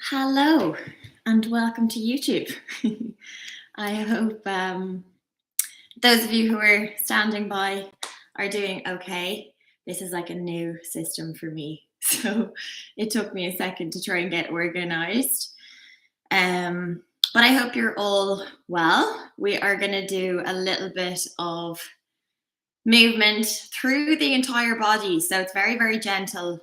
Hello and welcome to YouTube. I hope those of you who are standing by are doing okay. This is like a new system for me, so it took me a second to try and get organized. But I hope you're all well. We are going to do a little bit of movement through the entire body, so it's very, very gentle.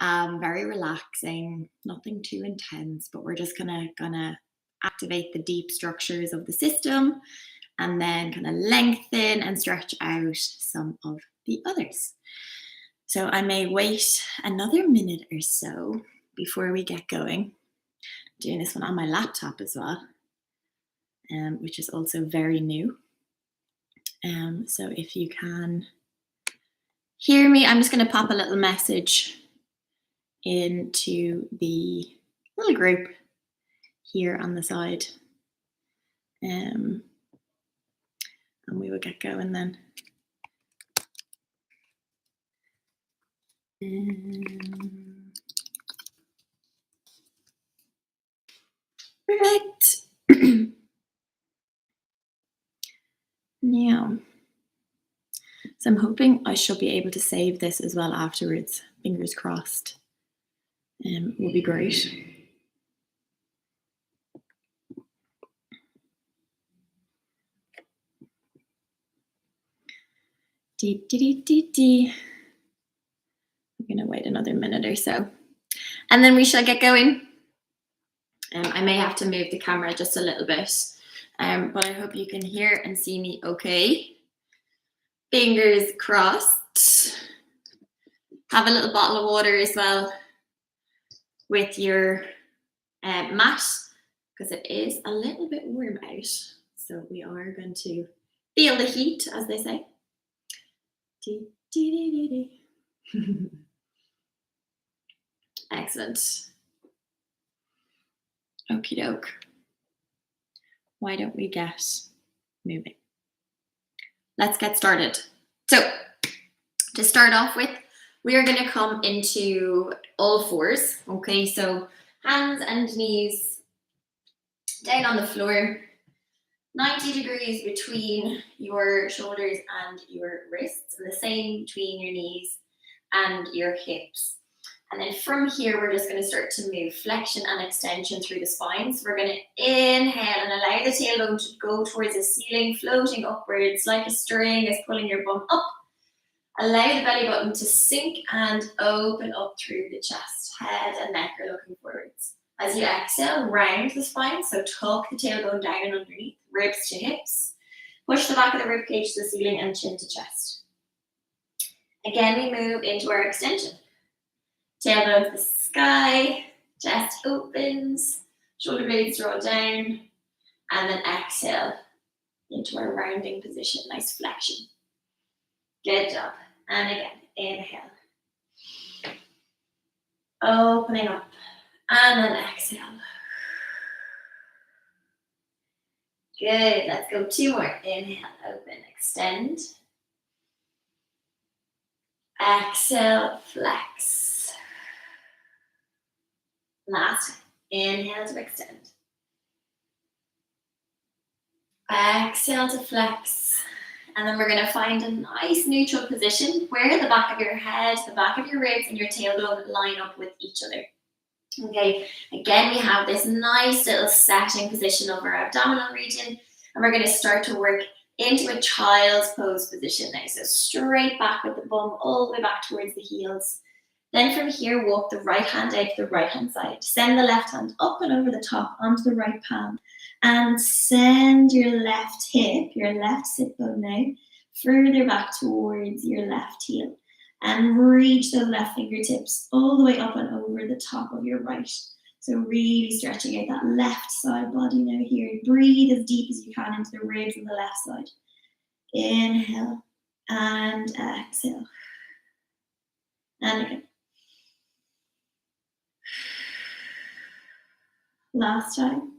Very relaxing, nothing too intense, but we're just gonna activate the deep structures of the system and then kind of lengthen and stretch out some of the others. So I may wait another minute or so before we get going. I'm doing this one on my laptop as well, which is also very new. So if you can hear me, I'm just going to pop a little message into the little group here on the side. And we will get going then. Right. Now, so I'm hoping I shall be able to save this as well afterwards. Fingers crossed. Will be great. I'm going to wait another minute or so, and then we shall get going. I may have to move the camera just a little bit, but I hope you can hear and see me okay. Fingers crossed. Have a little bottle of water as well with your mat, because it is a little bit warm out, so we are going to feel the heat, as they say. Excellent. Okie doke. Why don't we get moving? Let's get started. So to start off with, we are going to come into all fours. Okay, so hands and knees down on the floor, 90 degrees between your shoulders and your wrists, and the same between your knees and your hips. And then from here, we're just going to start to move flexion and extension through the spine. So we're going to inhale and allow the tailbone to go towards the ceiling, floating upwards like a string is pulling your bum up. Allow the belly button to sink and open up through the chest. Head and neck are looking forwards. As you exhale, round the spine, so tuck the tailbone down and underneath, ribs to hips. Push the back of the rib cage to the ceiling and chin to chest. Again, we move into our extension. Tailbone to the sky, chest opens, shoulder blades draw down, and then exhale into our rounding position, nice flexion. Good job. And again, inhale. Opening up. And then exhale. Good. Let's go 2 more. Inhale, open, extend. Exhale, flex. Last time. Inhale to extend. Exhale to flex. And then we're going to find a nice neutral position where the back of your head, the back of your ribs, and your tailbone line up with each other. Okay, again, we have this nice little setting position of our abdominal region, and we're going to start to work into a child's pose position now. So straight back with the bum all the way back towards the heels. Then from here, walk the right hand out to the right hand side. Send the left hand up and over the top onto the right palm. And send your left hip, your left sit bone now, further back towards your left heel. And reach the left fingertips all the way up and over the top of your right. So really stretching out that left side body now here. Breathe as deep as you can into the ribs on the left side. Inhale and exhale. And again. Last time.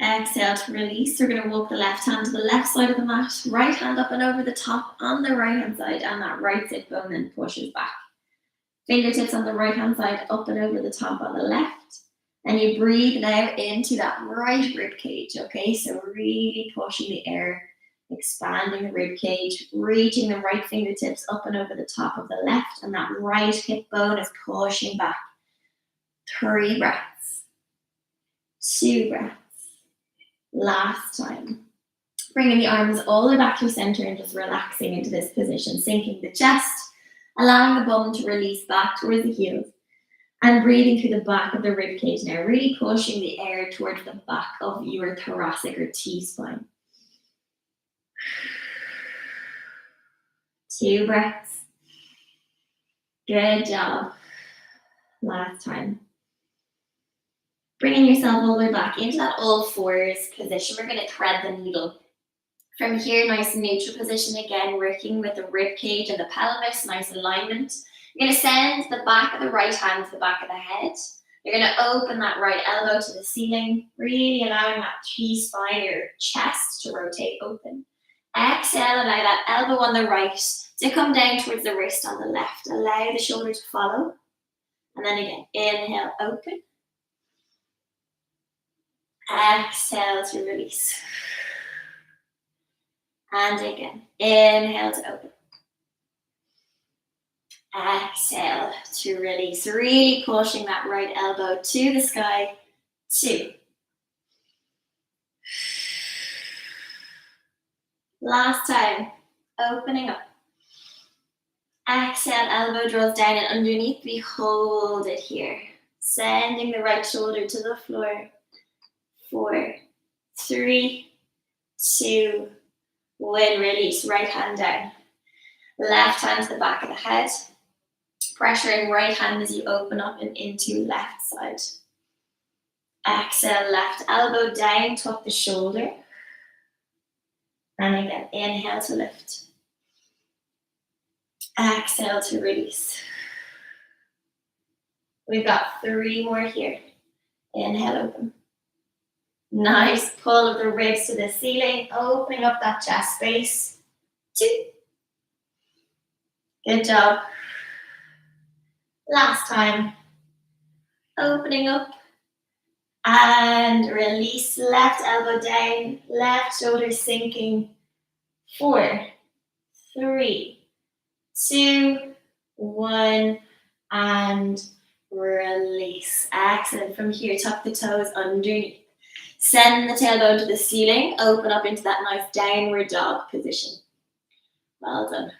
Exhale to release. We're going to walk the left hand to the left side of the mat, right hand up and over the top on the right hand side, and that right sit bone then pushes back. Fingertips on the right hand side, up and over the top on the left. And you breathe now into that right rib cage, okay? So really pushing the air, expanding the rib cage, reaching the right fingertips up and over the top of the left, and that right hip bone is pushing back. 3 breaths. 2 breaths. Last time. Bringing the arms all the way back to center and just relaxing into this position, sinking the chest, allowing the bum to release back towards the heels, and breathing through the back of the rib cage now, really pushing the air towards the back of your thoracic or T-spine. 2 breaths. Good job. Last time. Bringing yourself all the way back into that all fours position. We're going to thread the needle. From here, nice neutral position again, working with the rib cage and the pelvis, nice alignment. You're going to send the back of the right hand to the back of the head. You're going to open that right elbow to the ceiling, really allowing that T-spine, your chest, to rotate open. Exhale, allow that elbow on the right to come down towards the wrist on the left. Allow the shoulder to follow. And then again, inhale, open. Exhale to release. And again, inhale to open. Exhale to release. Really pushing that right elbow to the sky. 2. Last time. Opening up. Exhale, elbow draws down and underneath. We hold it here. Sending the right shoulder to the floor. 4, 3, 2, 1. Release. Right hand down. Left hand to the back of the head. Pressuring right hand as you open up and into left side. Exhale, left elbow down, tuck the shoulder. And again, inhale to lift. Exhale to release. We've got 3 more here. Inhale, open. Nice pull of the ribs to the ceiling, opening up that chest space. 2. Good job. Last time. Opening up and release. Left elbow down, left shoulder sinking. 4, 3, 2, 1, and release. Excellent. From here, tuck the toes underneath. Send the tailbone to the ceiling. Open up into that nice downward dog position. Well done.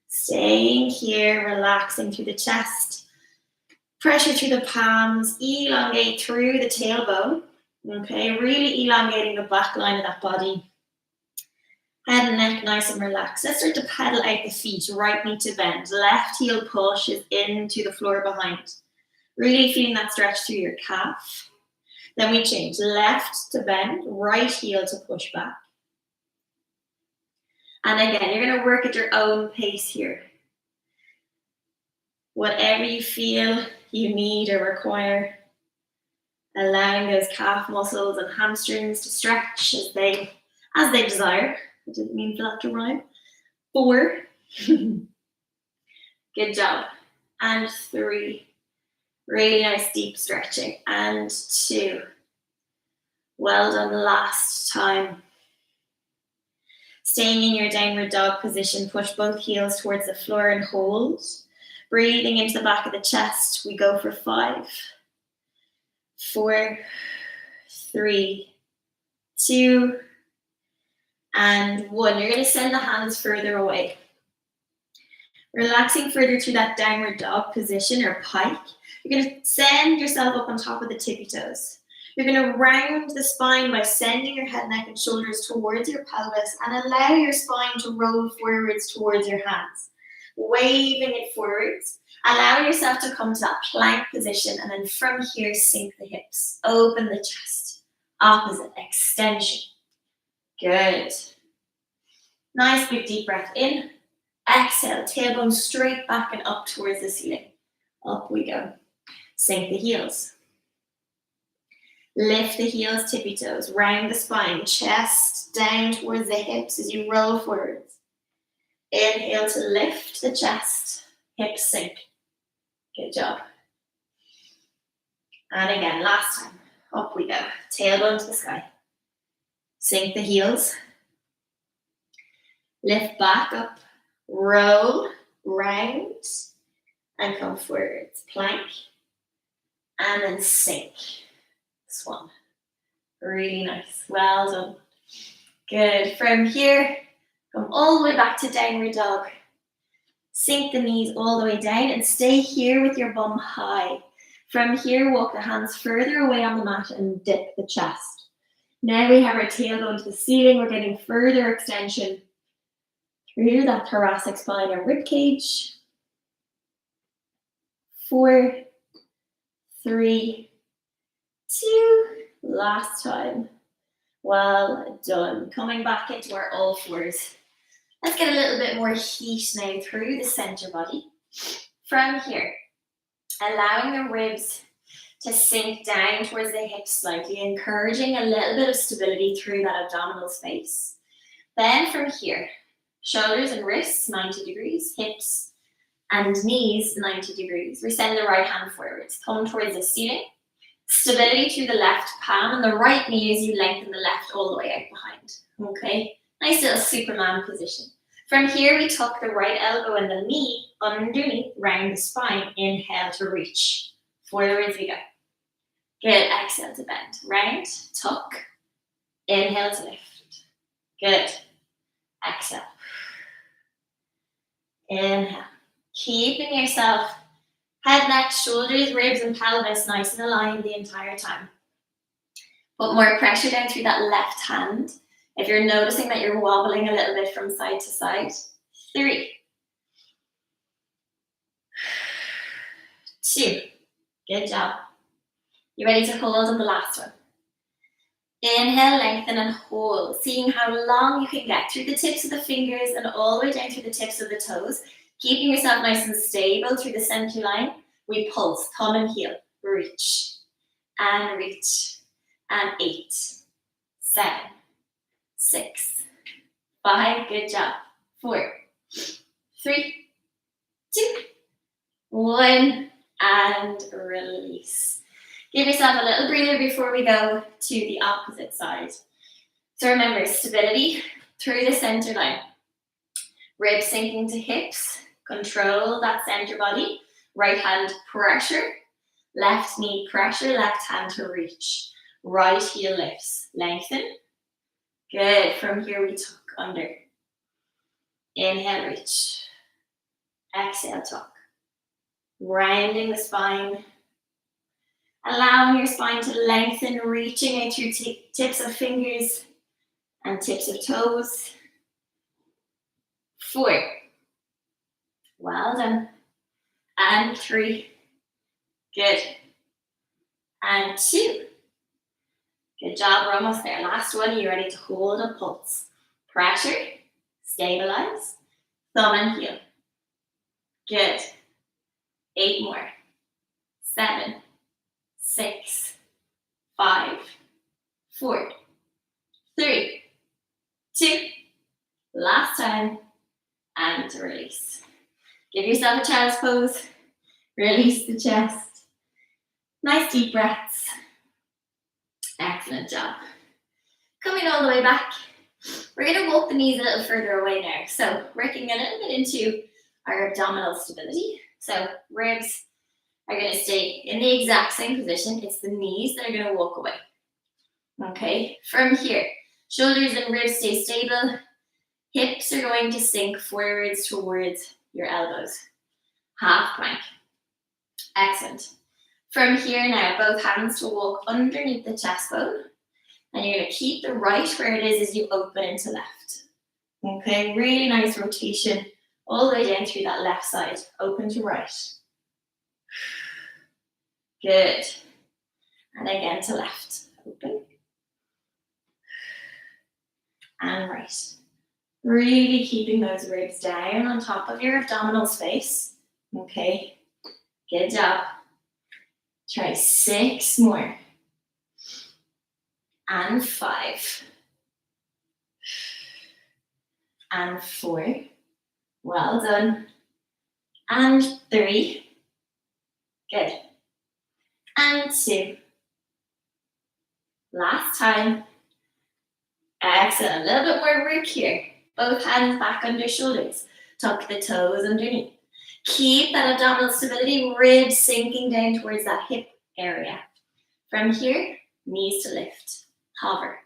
Staying here, relaxing through the chest. Pressure through the palms. Elongate through the tailbone. Okay, really elongating the back line of that body. Head and neck nice and relaxed. Let's start to pedal out the feet. Right knee to bend. Left heel pushes into the floor behind. Really feeling that stretch through your calf. Then we change. Left to bend. Right heel to push back. And again, you're going to work at your own pace here. Whatever you feel you need or require. Allowing those calf muscles and hamstrings to stretch as they desire. I didn't mean for that to rhyme. 4. Good job. And 3. Really nice deep stretching. And 2. Well done. Last time. Staying in your downward dog position, push both heels towards the floor and hold. Breathing into the back of the chest. We go for 5, 4, 3, 2, and 1. You're going to send the hands further away. Relaxing further through that downward dog position or pike. You're going to send yourself up on top of the tippy toes. You're going to round the spine by sending your head, neck, and shoulders towards your pelvis and allow your spine to roll forwards towards your hands. Waving it forwards. Allow yourself to come to that plank position and then from here, sink the hips. Open the chest. Opposite extension. Good. Nice big deep breath in. Exhale, tailbone straight back and up towards the ceiling. Up we go. Sink the heels. Lift the heels, tippy toes. Round the spine, chest down towards the hips as you roll forwards. Inhale to lift the chest, hips sink. Good job. And again, last time. Up we go. Tailbone to the sky. Sink the heels. Lift back up. Roll. Round. And come forwards. Plank. And then sink. Swan. Really nice. Well done. Good. From here, come all the way back to downward dog. Sink the knees all the way down and stay here with your bum high. From here, walk the hands further away on the mat and dip the chest. Now we have our tailbone to the ceiling. We're getting further extension through that thoracic spine and rib cage. 4, 3, 2, last time. Well done. Coming back into our all fours. Let's get a little bit more heat now through the center body. From here, allowing the ribs to sink down towards the hips slightly, encouraging a little bit of stability through that abdominal space. Then from here, shoulders and wrists 90 degrees, hips and knees 90 degrees. We send the right hand forwards, thumb towards the ceiling. Stability through the left palm and the right knee as you lengthen the left all the way out behind. Okay, nice little Superman position. From here, we tuck the right elbow and the knee underneath, round the spine. Inhale to reach. Forwards we go. Good. Exhale to bend. Round, tuck. Inhale to lift. Good. Exhale. Inhale. Keeping yourself head, neck, shoulders, ribs, and pelvis nice and aligned the entire time. Put more pressure down through that left hand. If you're noticing that you're wobbling a little bit from side to side. 3, 2, good job. You ready to hold on the last one? Inhale, lengthen and hold. Seeing how long you can get through the tips of the fingers and all the way down through the tips of the toes. Keeping yourself nice and stable through the center line. We pulse, thumb and heel. Reach and reach. And 8, 7, 6, 5, good job. 4, 3, 2, 1, and release. Give yourself a little breather before we go to the opposite side. So remember, stability through the center line. Ribs sinking to hips. Control that center body. Right hand pressure. Left knee pressure. Left hand to reach. Right heel lifts. Lengthen. Good. From here we tuck under. Inhale, reach. Exhale, tuck. Rounding the spine. Allowing your spine to lengthen, reaching out through tips of fingers and tips of toes. 4. Well done. And 3. Good. And 2. Good job, we're almost there. Last one, you're ready to hold a pulse. Pressure, stabilize, thumb and heel. Good. 8 more. 7, 6, 5, 4, 3, 2. Last time. And release. Give yourself a child's pose. Release the chest. Nice deep breaths. Excellent job. Coming all the way back. We're going to walk the knees a little further away now. So working a little bit into our abdominal stability. So ribs are going to stay in the exact same position. It's the knees that are going to walk away. Okay, from here, shoulders and ribs stay stable. Hips are going to sink forwards towards your elbows. Half plank. Excellent. From here now, both hands to walk underneath the chest bone. And you're going to keep the right where it is as you open into left. Okay, really nice rotation all the way down through that left side. Open to right. Good. And again to left. Open. And right. Really keeping those ribs down on top of your abdominal space. Okay, good job. Try 6 more. And 5. And 4. Well done. And 3. Good. And 2. Last time. Excellent. A little bit more work here. Both hands back under shoulders. Tuck the toes underneath. Keep that abdominal stability, ribs sinking down towards that hip area. From here, knees to lift. Hover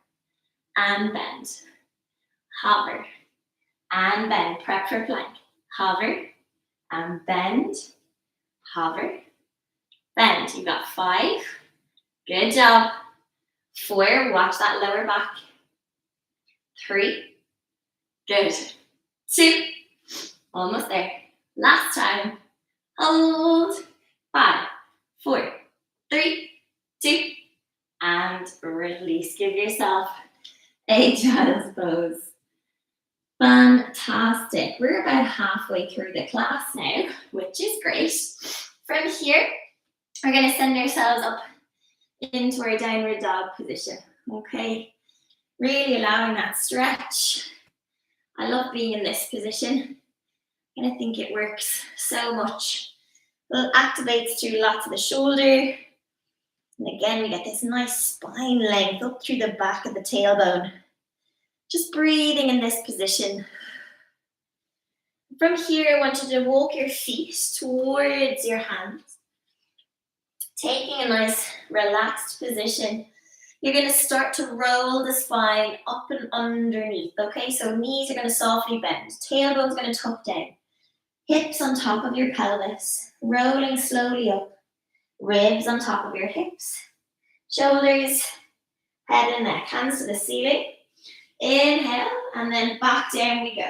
and bend. Hover and bend. Prep for plank. Hover and bend. Hover. Bend. You've got 5. Good job. 4. Watch that lower back. 3. Good. 2. Almost there. Last time. Hold. 5, 4, 3, 2, and release. Give yourself a child's pose. Fantastic. We're about halfway through the class now, which is great. From here, we're going to send ourselves up into our downward dog position. Okay. Really allowing that stretch. I love being in this position. And I think it works so much. It activates through lots of the shoulder. And again, we get this nice spine length up through the back of the tailbone. Just breathing in this position. From here, I want you to walk your feet towards your hands. Taking a nice relaxed position. You're going to start to roll the spine up and underneath. Okay, so knees are going to softly bend. Tailbone's going to tuck down. Hips on top of your pelvis, rolling slowly up. Ribs on top of your hips. Shoulders, head and neck, hands to the ceiling. Inhale, and then back down we go.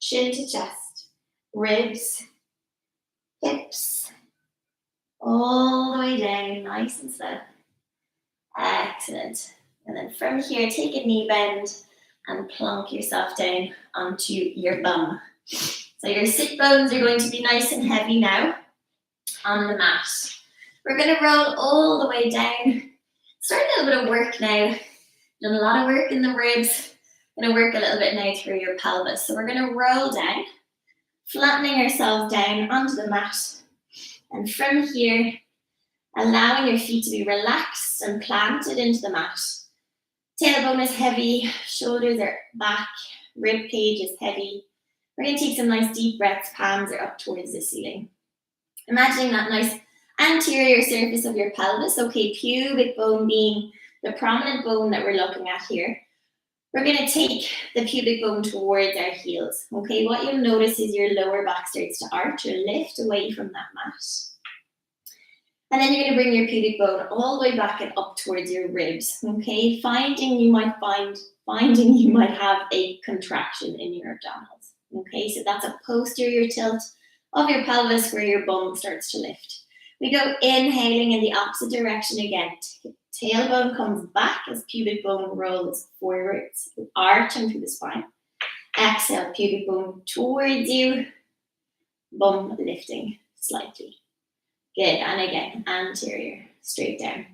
Chin to chest, ribs, hips, all the way down, nice and slow. Excellent. And then from here, take a knee bend and plonk yourself down onto your bum. So your sit bones are going to be nice and heavy now on the mat. We're going to roll all the way down. Start a little bit of work now. Done a lot of work in the ribs. Going to work a little bit now through your pelvis. So we're going to roll down, flattening ourselves down onto the mat. And from here, allowing your feet to be relaxed and planted into the mat. Tailbone is heavy, shoulders are back, rib cage is heavy. We're going to take some nice deep breaths, palms are up towards the ceiling. Imagining that nice anterior surface of your pelvis. Okay, pubic bone being the prominent bone that we're looking at here. We're going to take the pubic bone towards our heels. Okay, what you'll notice is your lower back starts to arch or lift away from that mat. And then you're going to bring your pubic bone all the way back and up towards your ribs. Okay, finding you might have a contraction in your abdominals. Okay, so that's a posterior tilt of your pelvis where your bum starts to lift. We go inhaling in the opposite direction again. Tailbone comes back as pubic bone rolls forwards, arching through the spine. Exhale, pubic bone towards you, bum lifting slightly. Good, and again, anterior, straight down.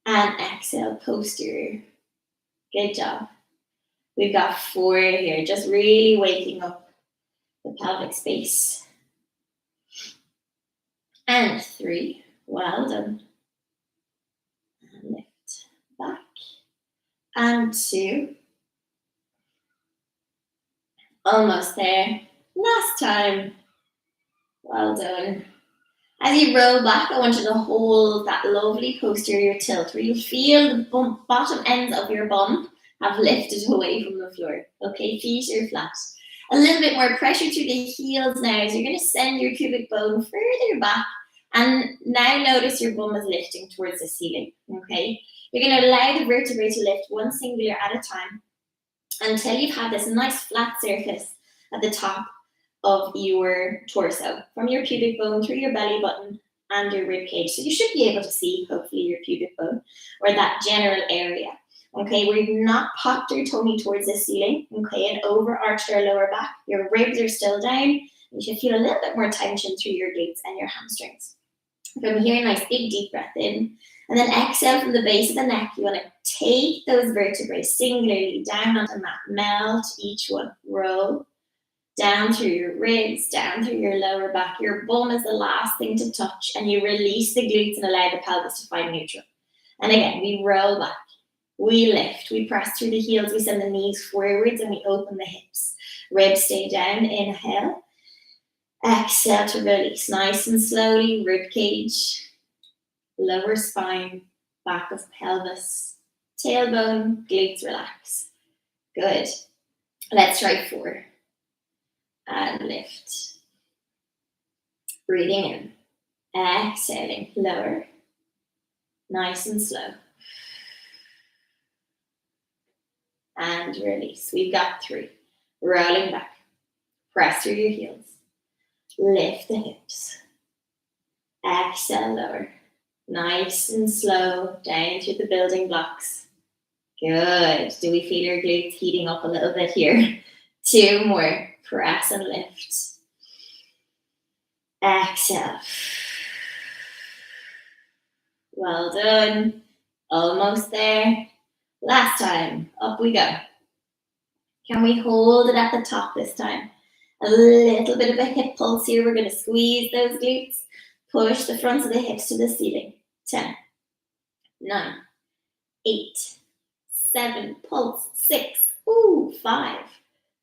And exhale, posterior. Good job. We've got 4 here, just really waking up the pelvic space. And 3, well done. And lift back. And 2. Almost there. Last time. Well done. As you roll back, I want you to hold that lovely posterior tilt where you feel the bottom ends of your bum have lifted away from the floor. Okay, feet are flat. A little bit more pressure to the heels now. So you're going to send your pubic bone further back. And now notice your bum is lifting towards the ceiling. Okay, you're going to allow the vertebrae to lift one singular at a time until you've had this nice flat surface at the top of your torso, from your pubic bone through your belly button and your rib cage. So you should be able to see, hopefully, your pubic bone or that general area. Okay, we've not popped your tummy towards the ceiling, okay, and overarched our lower back. Your ribs are still down. You should feel a little bit more tension through your glutes and your hamstrings. From here, nice big deep breath in. And then exhale from the base of the neck. You want to take those vertebrae singularly down onto the mat. Melt each one. Roll. Down through your ribs, down through your lower back. Your bum is the last thing to touch, and you release the glutes and allow the pelvis to find neutral. And again, we roll back, we lift, we press through the heels, we send the knees forwards, and we open the hips. Ribs stay down, inhale. Exhale to release, nice and slowly, rib cage, lower spine, back of pelvis, tailbone, glutes relax. Good. Let's try 4. And lift. Breathing in. Exhaling, lower. Nice and slow. And release. We've got 3. Rolling back. Press through your heels. Lift the hips. Exhale, lower. Nice and slow. Down through the building blocks. Good. Do we feel your glutes heating up a little bit here? 2 more. Press and lift. Exhale. Well done. Almost there. Last time. Up we go. Can we hold it at the top this time? A little bit of a hip pulse here. We're going to squeeze those glutes. Push the fronts of the hips to the ceiling. 10, 9, 8, 7, pulse, 6, 5,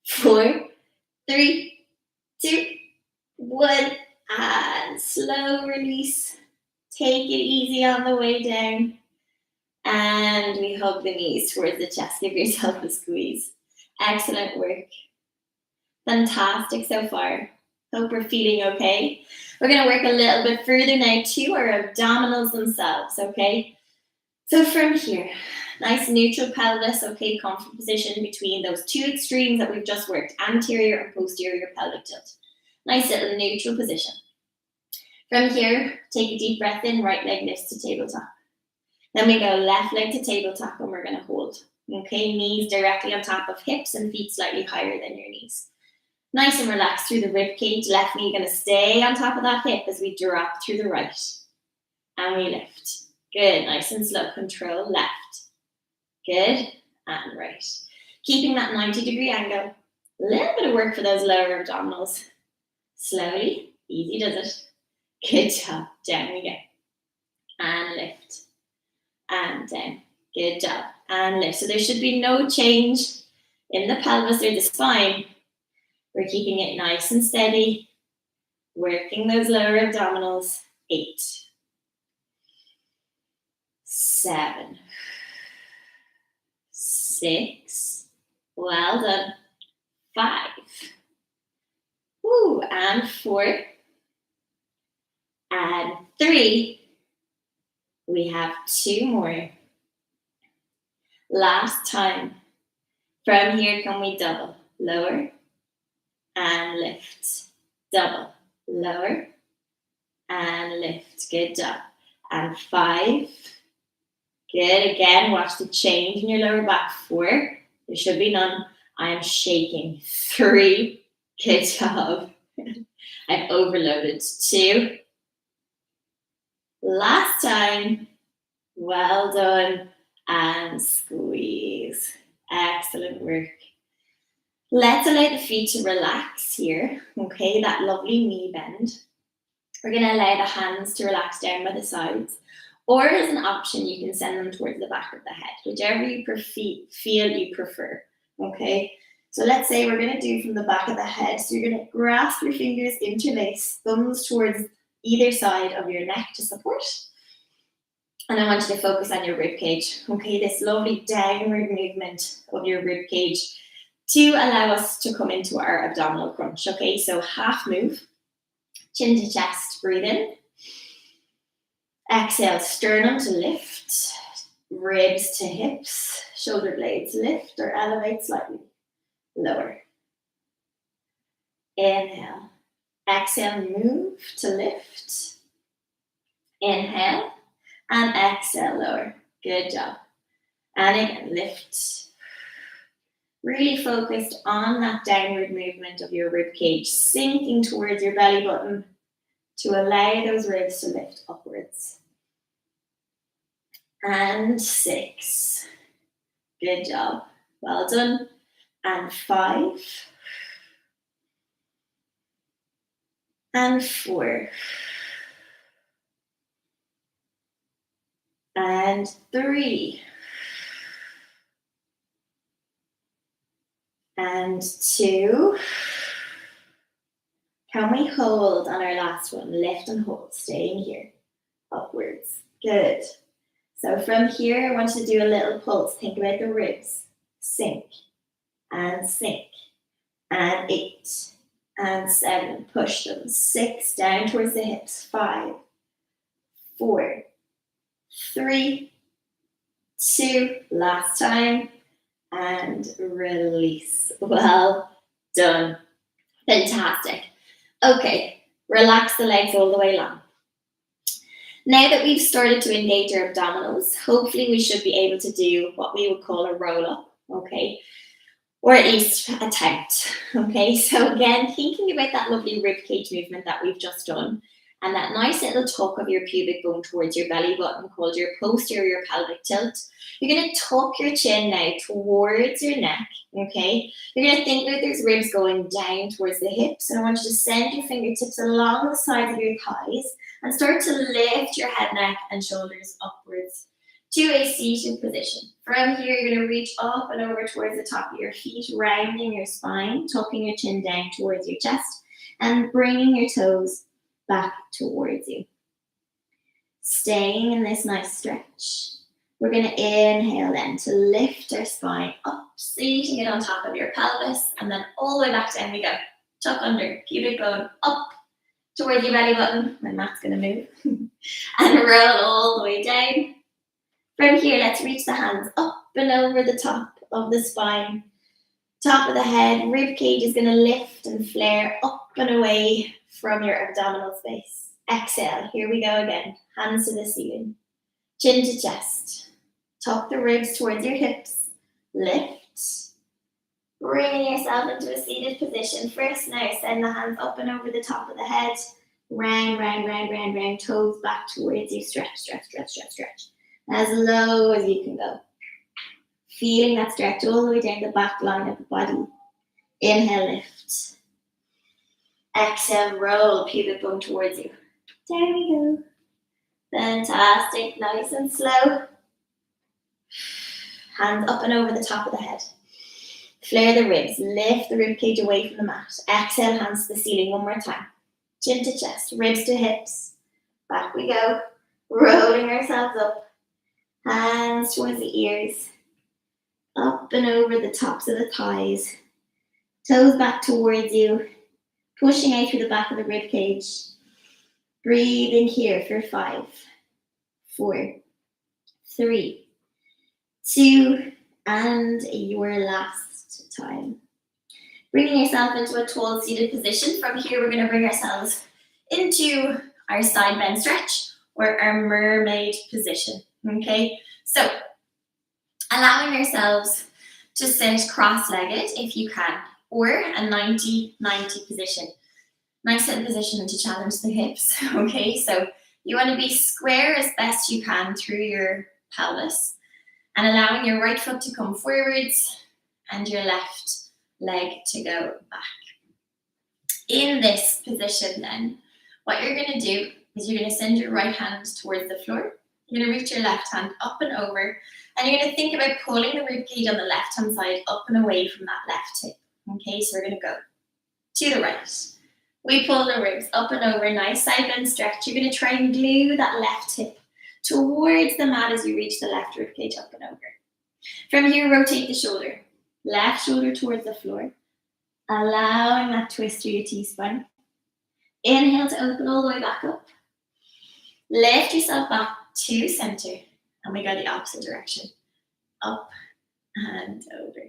4, 3, 2, 1, and slow release. Take it easy on the way down. And we hug the knees towards the chest. Give yourself a squeeze. Excellent work. Fantastic so far. Hope we're feeling okay. We're going to work a little bit further now to our abdominals themselves, okay? So from here, nice neutral pelvis, okay, comfortable position between those 2 extremes that we've just worked, anterior and posterior pelvic tilt. Nice little neutral position. From here, take a deep breath in, right leg lifts to tabletop. Then we go left leg to tabletop and we're going to hold. Okay, knees directly on top of hips and feet slightly higher than your knees. Nice and relaxed through the rib cage. Left knee going to stay on top of that hip as we drop through the right. And we lift. Good, nice and slow. Control left. Good, and right. Keeping that 90-degree angle. A little bit of work for those lower abdominals. Slowly, easy does it. Good job. Down we go. And lift. And down. Good job. And lift. So there should be no change in the pelvis or the spine. We're keeping it nice and steady. Working those lower abdominals. 8, 7, 6. Well done. 5. And 4. And 3. We have 2 more. Last time. From here, can we double? Lower and lift. Double. Lower and lift. Good job. And 5. Good. Again, watch the change in your lower back. 4. There should be none. I am shaking. 3. Good job. I've overloaded. 2. Last time. Well done. And squeeze. Excellent work. Let's allow the feet to relax here. Okay, that lovely knee bend. We're going to allow the hands to relax down by the sides. Or as an option, you can send them towards the back of the head, whichever you feel you prefer. Okay, so let's say we're going to do from the back of the head. So you're going to grasp your fingers, interlace, thumbs towards either side of your neck to support. And I want you to focus on your rib cage. Okay, this lovely downward movement of your rib cage to allow us to come into our abdominal crunch. Okay, so half move, chin to chest, breathe in. Exhale, sternum to lift, ribs to hips, shoulder blades lift or elevate slightly, lower. Inhale, exhale, move to lift. Inhale and exhale, lower. Good job. And again, lift. Really focused on that downward movement of your rib cage, sinking towards your belly button to allow those ribs to lift upwards. And 6. Good job. Well done. And 5. and 4, and 3, and 2. Can we hold on our last one? Lift and hold, staying here, upwards. Good. So from here, I want you to do a little pulse. Think about the ribs. Sink, and 8, and 7. Push them. 6, down towards the hips. 5, 4, 3, 2, last time, and release. Well done. Fantastic. Okay, relax the legs all the way long. Now that we've started to engage our abdominals, hopefully we should be able to do what we would call a roll up, okay? Or at least attempt, okay? So again, thinking about that lovely rib cage movement that we've just done, and that nice little tuck of your pubic bone towards your belly button called your posterior pelvic tilt. You're going to tuck your chin now towards your neck, okay? You're going to think that there's ribs going down towards the hips, and I want you to send your fingertips along the sides of your thighs and start to lift your head, neck, and shoulders upwards to a seated position. From here, you're going to reach up and over towards the top of your feet, rounding your spine, tucking your chin down towards your chest, and bringing your toes back towards you. Staying in this nice stretch. We're going to inhale then to lift our spine up, seating it on top of your pelvis, and then all the way back down we go. Tuck under, pubic bone up towards your belly button. My mat's going to move. And roll all the way down. From here, let's reach the hands up and over the top of the spine. Top of the head, rib cage is going to lift and flare up and away from your abdominal space. Exhale, here we go again. Hands to the ceiling. Chin to chest. Tuck the ribs towards your hips. Lift. Bringing yourself into a seated position. First now, send the hands up and over the top of the head. Round, round, round, round, round. Toes back towards you. Stretch, stretch, stretch, stretch, stretch. As low as you can go. Feeling that stretch all the way down the back line of the body. Inhale, lift. Exhale, roll pubic bone towards you. There we go. Fantastic, nice and slow. Hands up and over the top of the head. Flare the ribs, lift the rib cage away from the mat. Exhale, hands to the ceiling one more time. Chin to chest, ribs to hips. Back we go. Rolling ourselves up. Hands towards the ears. Up and over the tops of the thighs. Toes back towards you. Pushing out through the back of the rib cage. Breathing here for 5, 4, 3, 2, and your last time. Bringing yourself into a tall seated position. From here, we're going to bring ourselves into our side bend stretch or our mermaid position. Okay, so allowing ourselves to sit cross-legged if you can, or a 90-90 position. Nice little position to challenge the hips. Okay, so you want to be square as best you can through your pelvis and allowing your right foot to come forwards and your left leg to go back. In this position then, what you're going to do is you're going to send your right hand towards the floor. You're going to reach your left hand up and over, and you're going to think about pulling the rib cage on the left hand side up and away from that left hip. Okay, so we're going to go to the right. We pull the ribs up and over, nice side bend stretch. You're going to try and glue that left hip towards the mat as you reach the left rib cage up and over. From here, rotate the shoulder. Left shoulder towards the floor, allowing that twist through your T-spine. Inhale to open all the way back up. Lift yourself back to center, and we go the opposite direction. Up and over.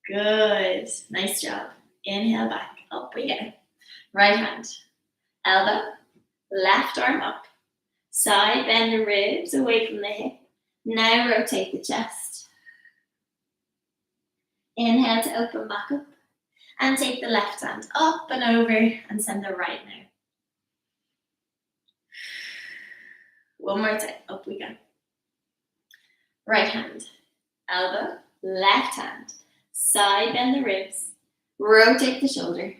Good. Nice job. Inhale back. Up we go. Right hand. Elbow. Left arm up. Side bend the ribs away from the hip. Now rotate the chest. Inhale to open back up. And take the left hand up and over and send the right now. One more time. Up we go. Right hand. Elbow. Left hand. Side bend the ribs. Rotate the shoulder.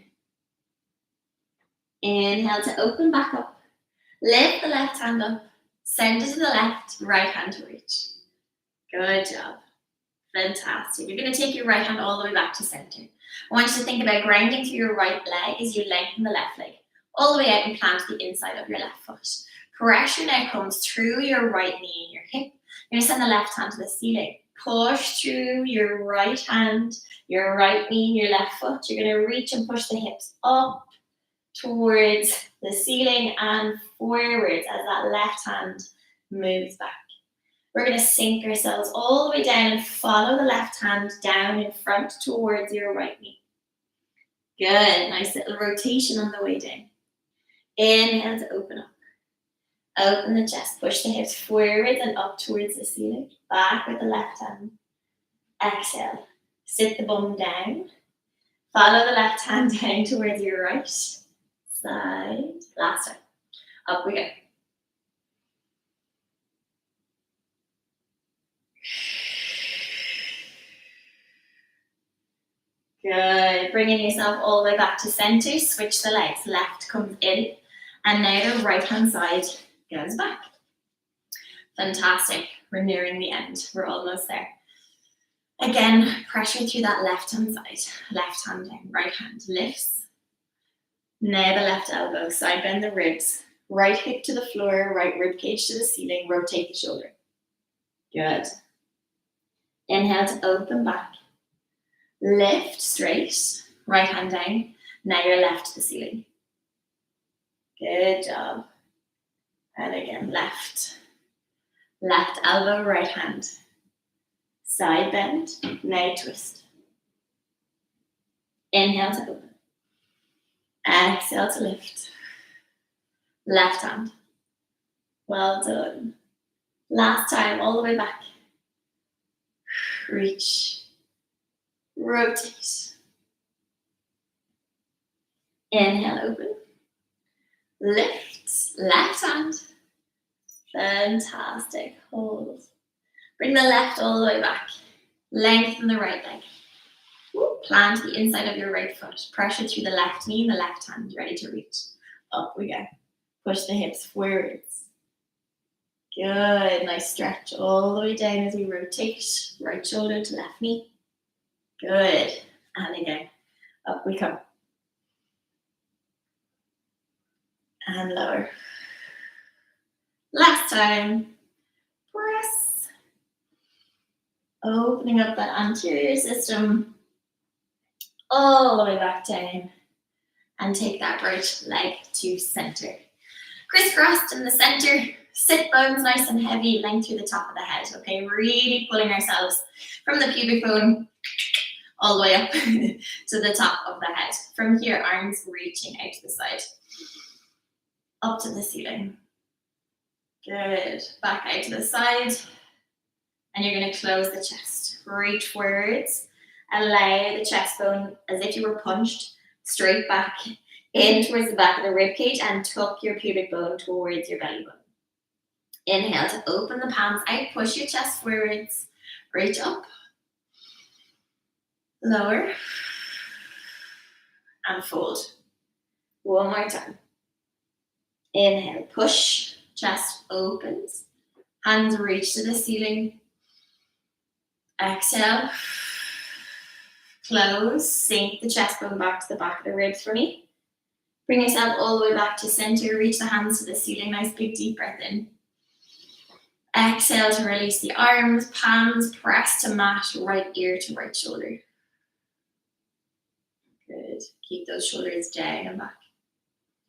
Inhale to open back up. Lift the left hand up. Center to the left, right hand to reach. Good job. Fantastic. You're going to take your right hand all the way back to center. I want you to think about grounding through your right leg as you lengthen the left leg all the way out and plant the inside of your left foot. Pressure now comes through your right knee and your hip. You're going to send the left hand to the ceiling. Push through your right hand, your right knee, and your left foot. You're going to reach and push the hips up towards the ceiling and forwards as that left hand moves back. We're going to sink ourselves all the way down and follow the left hand down in front towards your right knee. Good. Nice little rotation on the way down. Inhale to open up. Open the chest. Push the hips forwards and up towards the ceiling. Back with the left hand. Exhale. Sit the bum down. Follow the left hand down towards your right side. Last time. Up we go. Good. Bringing yourself all the way back to center. Switch the legs. Left comes in. And now the right hand side goes back. Fantastic. We're nearing the end. We're almost there. Again, pressure through that left hand side. Left hand down. Right hand lifts. Now the left elbow. Side bend the ribs. Right hip to the floor. Right rib cage to the ceiling. Rotate the shoulder. Good. Inhale to open back. Lift straight, right hand down. Now your left to the ceiling. Good job. And again, left. Left elbow, right hand. Side bend, now twist. Inhale to open. Exhale to lift. Left hand. Well done. Last time, all the way back. Reach. Rotate. Inhale, open. Lift. Left hand. Fantastic. Hold. Bring the left all the way back. Lengthen the right leg. Plant the inside of your right foot. Pressure through the left knee and the left hand. Ready to reach. Up we go. Push the hips forwards. Good. Nice stretch all the way down as we rotate. Right shoulder to left knee. Good. And again, up we come. And lower. Last time. Press. Opening up that anterior system all the way back down. And take that right leg to center. Crisscrossed in the center. Sit bones nice and heavy, length through the top of the head. Okay, really pulling ourselves from the pubic bone all the way up to the top of the head. From here, arms reaching out to the side. Up to the ceiling. Good. Back out to the side. And you're going to close the chest. Reach forwards. Allow the chest bone, as if you were punched, straight back in towards the back of the rib cage and tuck your pubic bone towards your belly button. Inhale to open the palms out. Push your chest forwards. Reach up. Lower. And fold. One more time. Inhale, push, chest opens, hands reach to the ceiling. Exhale, close, sink the chest bone back to the back of the ribs for me. Bring yourself all the way back to center, reach the hands to the ceiling, nice big deep breath in. Exhale to release the arms, palms, press to mat, right ear to right shoulder. Good. Keep those shoulders down and back.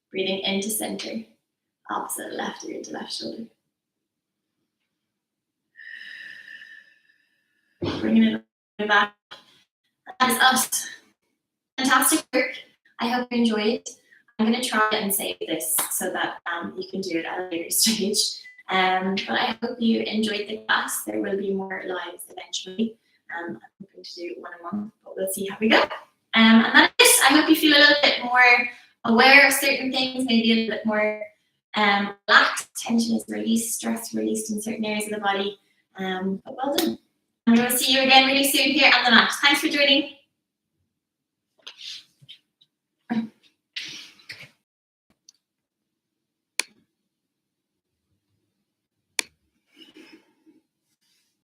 Breathing into center. Opposite left ear to left shoulder. Bringing it back. That is us. Fantastic work. I hope you enjoy it. I'm going to try and save this so that you can do it at a later stage. But I hope you enjoyed the class. There will be more lives eventually. I'm hoping to do one a month, but we'll see how we go. And that's it. I hope you feel a little bit more aware of certain things, maybe a little bit more relaxed. Tension is released, stress released in certain areas of the body. But well done. I'm going to see you again really soon here on the mat. Thanks for joining.